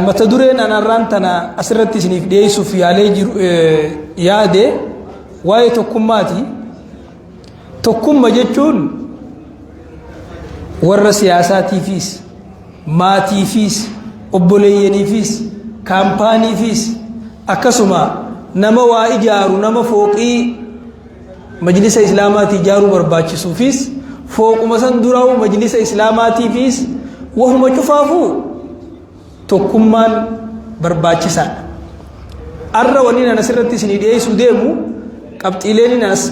mata dureen anarraan tana asirratti isiniif dhiyeessuuf yaalee jiru yaade waa'ee tokkummaati. Tokkummaa jechuun warra siyaasaatiifis, maatiifis, obboleeyyaniifis, kaampaaniifis akkasuma nama waa ijaaru nama fooqii majlisa islaamaatii ijaaruu barbaachisuufis fooquma san duraa'u majlisa islaamaatiifis wahuma cufaafuu tokkummaan barbaachisaadha. Arra waliin anas irratti isinii dhiyeessuu deemu qabxiileen anas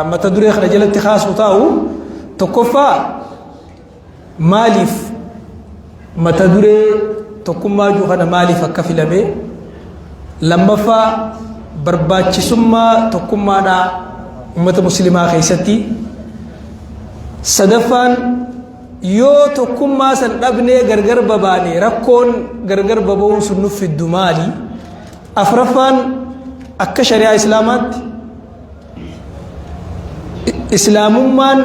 mata duree kana jalatti kaasuu taa'u tokkoffaa maaliif mata duree tokkummaa juu kana maaliif akka filame, lammaffaa barbaachisummaa tokkummaadhaa ummata muslimaa keessatti, sadaffaan yoo tokkummaa san dhabnee gargar babaane rakkoon gargar baba'uun sun nuuf fiddu maali, afraffaan akka shari'aa islaamaatti islaamummaan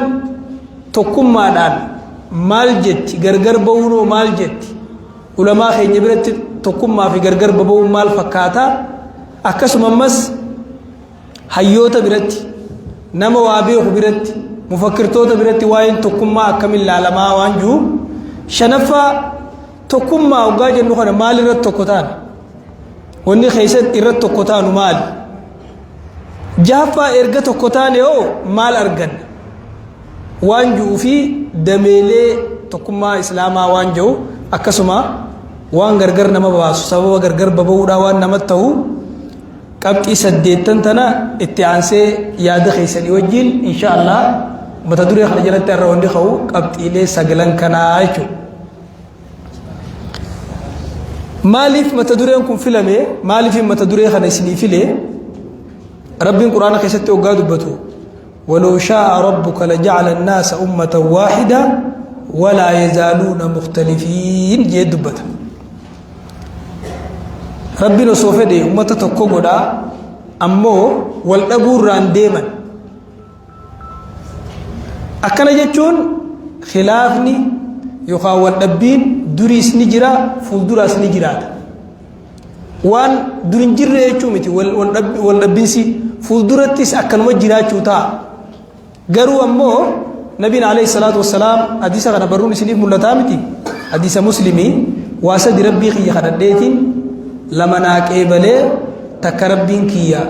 tokkummaadhaan maal jetti, gargar ba'uunoo maal jetti, ulamaa keenya biratti tokkummaa fi gargar baba'uun maal fakkaata, akkasuma ammas hayyoota biratti nama waa beeku biratti mufakkirtoota biratti waa'een tokkummaa akkamiin ilaalamaa waan jiru, shanaffaa tokkummaa hoggaa jennu kana maal irratti tokko taana, wanni keessatti irratti tokko taanu maali, jahaffaa erga tokko taane hoo maal arganna waan jiru fi dameelee tokkummaa islaamaa waan jiru, akkasuma waan gargar nama baasu sababa gargar baba'uudhaa waan namatti ta'u qabxii 8 tana itti aansee yaada keessanii wajjin insha Allah mata duree kana jalatti irra hundi qabu qabxiilee 9 kanaa jechuudha. Maaliif mata dureen kun filame, maaliif mata duree kana isinii file? Rabbiin Quraana keessatti hoggaa dubbatu ولو شاء ربك لجعل الناس أمة واحدة ولا يزالون مختلفين جد دبت. ربنا سوف دي أمة تكوغودا أمو والأبور رانديما أكنا جتون خلافني يخاول الدبين دريس نجرا فولدراس نجرات وان درين جرى يشومتي والدبينسي فولدراتيس أكن وجرات شوتا قالوا أمو نبينا عليه الصلاة والسلام حديث كان برون سنيف ملتامتي حديث مسلمي واسد ربي خي خدديتين لما ناك إبلي تكربين كيا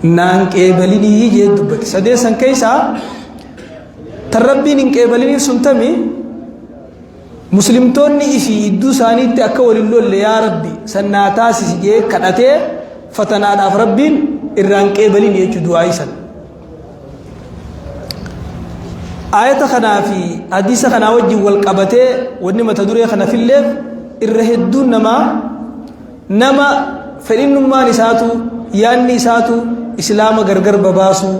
نانك إبليني يجي دبت سديسن كيسا تربين إنك إبليني سنتمي مسلمتوني إفي إدو ساني تأكول اللول يا ربي سناتاسي سيجي كناتي فتنا داف ربين إرانك إبليني يجدو عيسا آية خنا في حديث خنا وجه والقبته ونما تدري خنا في الليل الرهدون نما فإن ما نساتو يان نساتو إسلام غرغر بباسو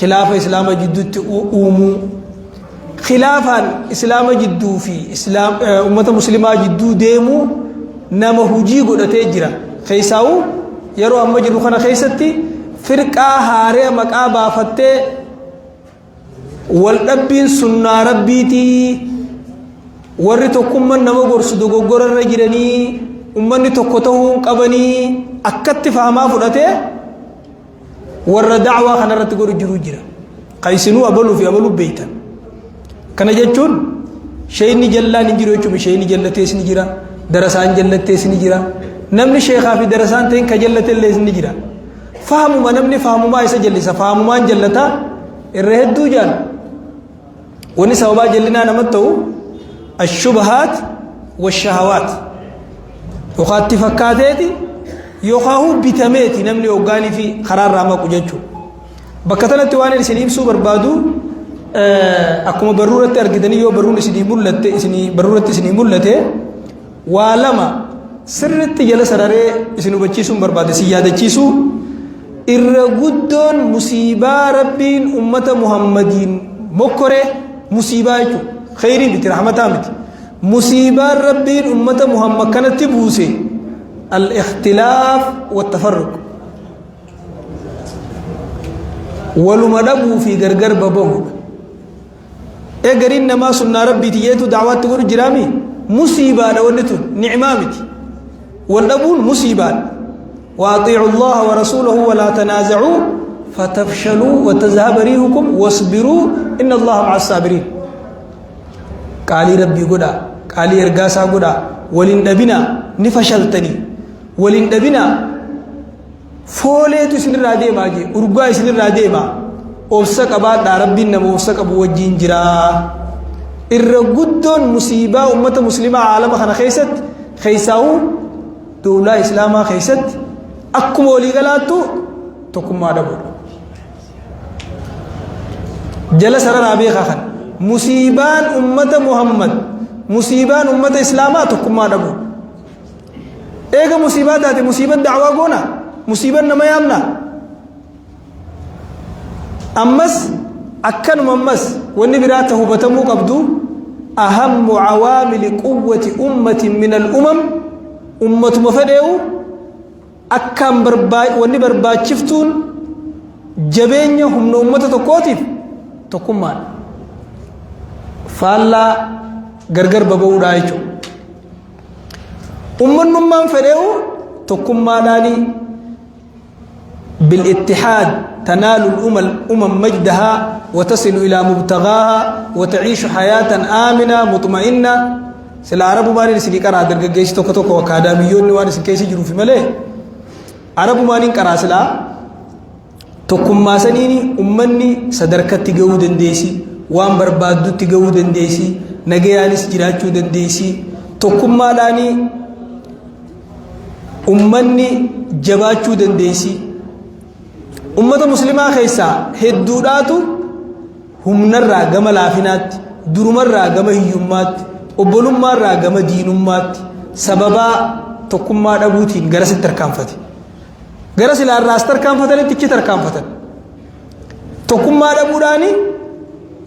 خلاف إسلام جدو أومو خلافا إسلام جدو في إسلام أمة مسلمة جدو ديمو نما هجي قد تجرا خيساو يرو أما جدو خنا خيستي فرقا هاري مقابا فتة والربين سنة ربيتي ورثكم من نما غرس دوغور الرجلني أمني تكتهم قبني أكتت فهما فرته ور دعوة خنا رتقول جروجرا قيسنو أبلو في أبلو بيتا كنا جتون شيء نجلا نجرو يشوف شيء نجلا تيس نجرا درسان جلا تيس نجرا نمني شيخ في درسان تين كجلا تللي نجرا فهموا ما نمني فهموا ما يسجل فهموا ما جلتا الرهد دوجان وني سبب جلنا نمتو الشبهات والشهوات وقت فكاتيتي يخاو بتميتي نمني اوغاني في قرار راما كجچو بكتنا تواني سنيم سو بربادو اكما ضروره ارغدني يو برون سني مولت سني ضروره سني مولت ولما سرت جل سراره سنو بچيسو برباد سيادچيسو irraguddoon musiibaa rabbiin ummata muhammadiin mokkore musiibaa jechuun khayrii miti rahmataa miti musiibaa rabbiin ummata muhammad kanatti buuse al-ikhtilaaf wat-tafarruq waluma dhabuu fi gargar babahu eegariin namaa sunnaa rabbiiti yeetu da'waatti godhu jiraami مصيبة ونتون نعمامتي والأبون مصيبة وأطيعوا الله ورسوله ولا تنازعوا فتفشلوا وتذهب ريحكم واصبروا إن الله مع الصابرين قالي ربي قدا قالي إرقاسا قدا ولن أبنا نفشلتني ولن أبنا فوليت سنر رادي ماجي أرقاي سنر رادي ما أوسك أباد ربي نمو أوسك أبو وجين جرا إرقودون مصيبة أمة مسلمة عالم خنا خيست خيساو دولة إسلاما خيست أكم ولي غلاتو تكم ما دبر جلس رابي خان مصيبان أمة محمد مصيبان أمة إسلاما تكم ما دبر إيجا مصيبات هذه مصيبة دعوة قونا مصيبة نما يامنا أمس أكن ممس والنبراته بتمو قبضو أهم عوامل قوة أمة من الأمم أمة مفدئو أكم برباي والنبرباي شفتون جبينهم من أمة تقوتيف تقومان فالله غرغر بابو رايجو أمة نمان فدئو تقوماناني بالاتحاد تنال الأمم مجدها وتصل إلى مبتغاها وتعيش حياة آمنة مطمئنة سلا عرب ماني سلي كرا درجة جيش توكتوك وكاداميون نوان سكيسي جرو في ملء عرب ماني كرا سلا تكم ما سنيني أمني صدركت تجود دنديسي وام بربادو تجود دنديسي نجيانس جراتشو دنديسي تكم ما لاني أمني جباتشو دنديسي أمة مسلمة خيسا هدوداتو هم نرى جمال عفنات درمرة جمال هيومات وبلوم مرة جمال دينومات سببا تكون ما دبوتين جرس التركام فتي جرس الأرناس تركام فتني تكشي تركام فتن تكون ما دبوراني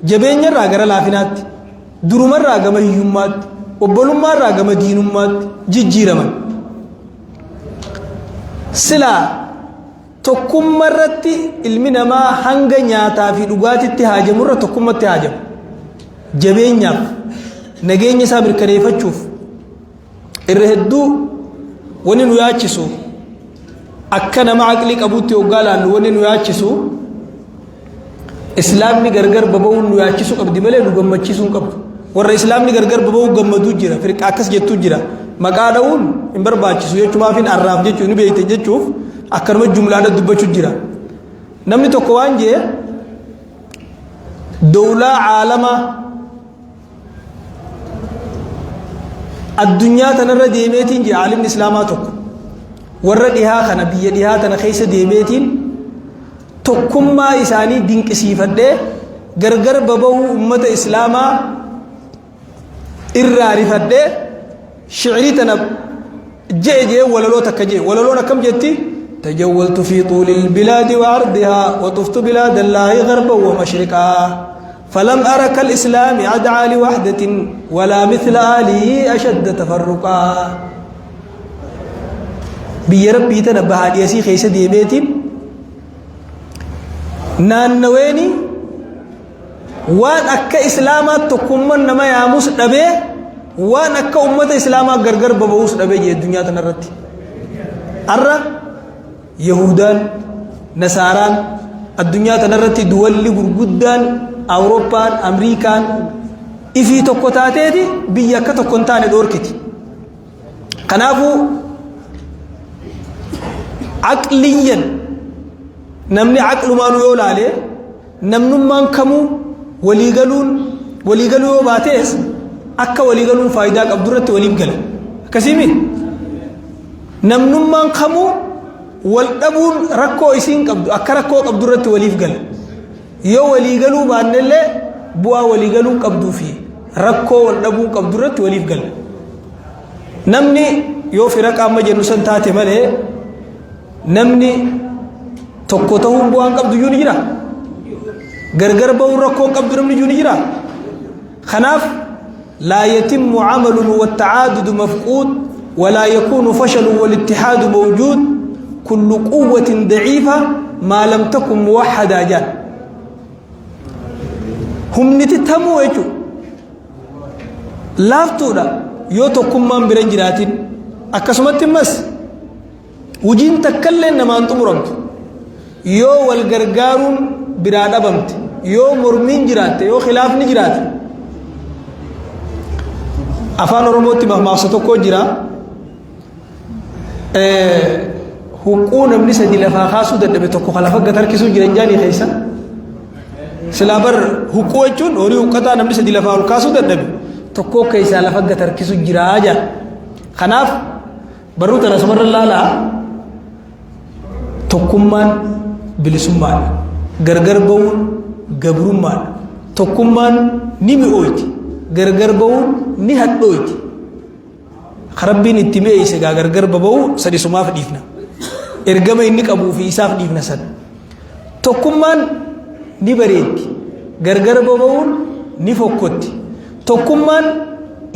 جبين نرى جرال عفنات درمرة جمال هيومات وبلوم مرة جمال دينومات جيجيرمان سلا تكون مرتي المنا ما هنگا نياتا في لغات التهاجم مرة تكون التهاجم جبين نياف نجين يسابر كريفة تشوف الرهدو وننو ياتشسو أكنا ما عقلك أبوتي وقالا وننو ياتشسو إسلامي غرغر بابو نو ياتشسو قبدي ملي نو غمتشسو قبد ورا إسلامي غرغر بابو غمدو جرا فرق عكس جتو جرا مقادون إمبر باتشسو يجو ما فين عراف جتو نبيت جتشوف أكرم الجملة دبّة جرا نمني تقوان جه دولة عالمة الدنيا تنرى ديمتين جه عالم الإسلاماتك ورّ ديها خنبية ديها تنخيس ديمتين تقوم ما إساني دين كسيفة ده غرغر بابو أمة إسلاما إرّارفة ده شعري تنب جه ولا لو تكجه ولا لو نكم جتي تجولت في طول البلاد وعرضها وطفت بلاد الله غربا ومشرقا فلم أرى كالإسلام أدعى لوحدة ولا مثل آله أشد تفرقا بيربي تنبه على خيس ديميت نانويني وان أكا إسلامات تكمن نما ياموس نبي وان أكا أمة إسلامات غرغر ببوس نبي الدنيا تنرتي أرى يهودان نصاران الدنيا تنرتي دول غرغدان أوروبان أمريكان إفي تقطاتي بيك تقنتان دوركتي كنافو عقليا نمني عقل ما نقول عليه نمن من كمو وليقلون باتيس أكا وليقلون فايداك أبدرت وليقل كسيمي نمن من كمو والدبون ركو إسين قبض أكركو قبضرت وليف قال يو ولي قالوا بأن الله بوا ولي قالوا قبضوا فيه ركو والدبون قبضرت وليف قال نمني يو فرق أما جنوسن تاتي ماله نمني تقوتهم بوان قبض يوني جرا غرغر بو ركو قبضرم يوني جرا خناف لا يتم عمل والتعادد مفقود ولا يكون فشل والاتحاد موجود كل قوة ضعيفة ما لم تكن موحدة جان هم نتتهموا يجو لافتودا yoo tokkummaan bira hin jiraatin akkasumatti immas hojiin takkallee namaan xumuramtu yoo wal gargaaruun biraa dhabamte yoo mormiin jiraatte yoo khilaafni jiraate afaan oromootti mammaaksa tokko jira huqquu namni sadi lafaa kaasuu dadhabe tokko lafa gad harkisuu jiran jaanii keessa silaa bar huqquu jechuun horii huqqataa namni sadi lafaa ol kaasuu dadhabe tokko keessaa lafa gad harkisuu jiraa jaa kanaaf barruu tana sumarra laalaa tokkummaan bilisummaadha gargar ba'uun gabrummaadha tokkummaan ni mi'ooyti gargar ba'uun ni hadhooyti rabbiin itti mi'eeyse gaa gargar ba'uu sadisumaaf dhiifna ergama inni qabuu fi isaaf dhiifna san tokkummaan ni bareetti gargar ba'uun ni fokkotti tokkummaan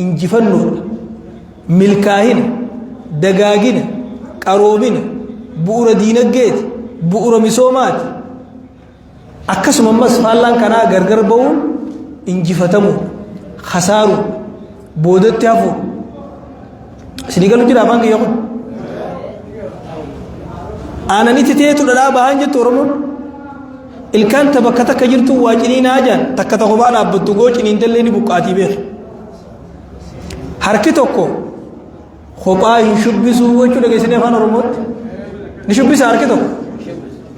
injifannoodha milkaa'ina dagaagina qaroomina bu'uura diinagdeeti bu'uura misoomaati akkasuma ammas faallaan kanaa gargar ba'uun injifatamuu khasaaruu boodatti hafuu sidii galu jira afaan kiyya kun aananitti teetu dhadhaa bahaan jettu oromoon ilkaan ta bakka takka jirtu waa ciniinaa jaan takka ta kophaa dhaabbattu goo ciniintallee ni buqqaatii beek harki tokko kophaa hin shubbisuu jechuu dhageessanii afaan oromootti ni shubbisa harki tokko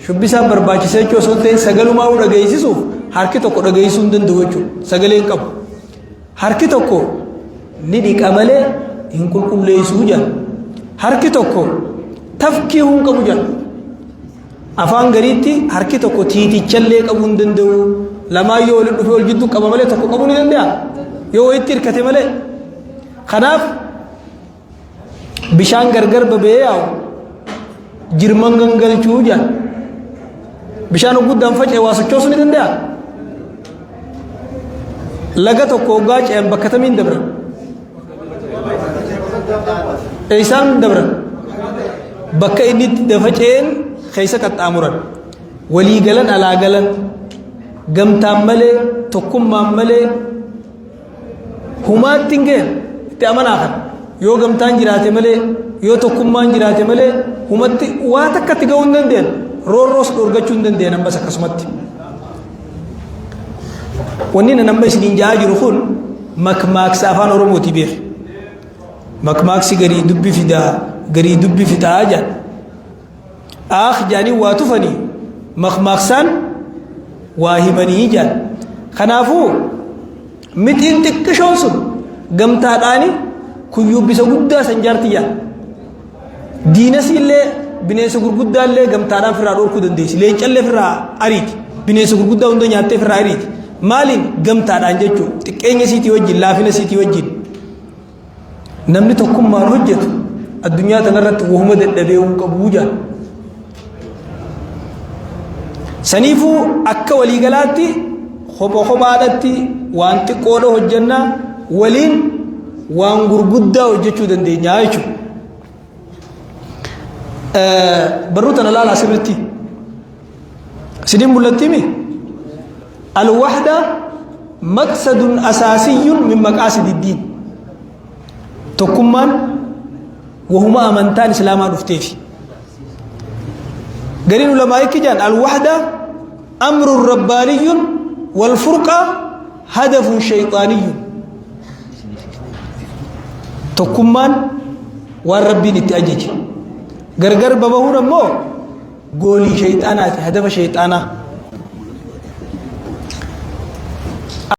shubbisaa barbaachisee jechuu osoo ta'e sagalumaa dhageessisuuf harki tokko dhageessuu hin danda'u jechuudha sagalee hin qabu harki tokko ni dhiqa malee hin qulqulleessuu jaan harki tokko tafkii hin qabu jaan afaan gariitti harki tokko tiitichallee qabuu hin danda'u lamaa yoo walitti dhufee wal jidduu qaba malee tokko qabuu ni danda'a yoo walitti hirkate malee kanaaf bishaan gargar babee yaa'u jirman gangalchuu jaan bishaan guddaan faca'e waa sochoosuu ni danda'a laga tokko hoggaa ce'an bakka tamiin dabran isaan dabran bakka inni dafa ce'een keessa qaxxaamuran walii galan alaa galan gamtaan malee tokkummaan malee humaatti hin ga'en itti amanaa kan yoo gamtaan jiraate malee yoo tokkummaan jiraate malee humatti waa takkatti ga'uu hin dandeenye roorroos dhorgachuu hin dandeenye ammas akkasumatti wanni nama isiniin ja'aa jiru kun makmaaksa afaan oromooti beek makmaaksi garii dubbi fidaa garii dubbi fitaa jaan jaanii waa tufanii makmaaksaan waa himanii jaan kanaafuu mixiin xiqqishoon sun gamtaadhaani kuyyuu bisa guddaa san jaartiyyaa diinas illee bineensa gurguddaallee gamtaadhaan firraa dhorkuu dandeessi leencallee firraa ariiti bineensa gurguddaa hunda nyaattee firraa ariiti maaliin gamtaadhaan jechuun xiqqeenya siitii wajjin laafina siitii wajjin namni tokkummaan hojjetu addunyaa tanarratti wahuma dadhabee hin qabu jaan saniifuu akka waliigalaatti kophaadhatti waan xiqqoodha hojjannaa waliin waan gurguddaa hojjechuu dandeenyaa jechuudha barruu tana laalaa sirritti isiniin mul'attimi الوحدة مقصد أساسي من مقاصد الدين تكمان وهما أمنتان إسلاما نفتيفي قرين علماء كجان الوحدة أمر رباني والفرقة هدف شيطاني تكمان والربين التأجج غرغر بابهون مو قولي شيطانات هدف شيطانا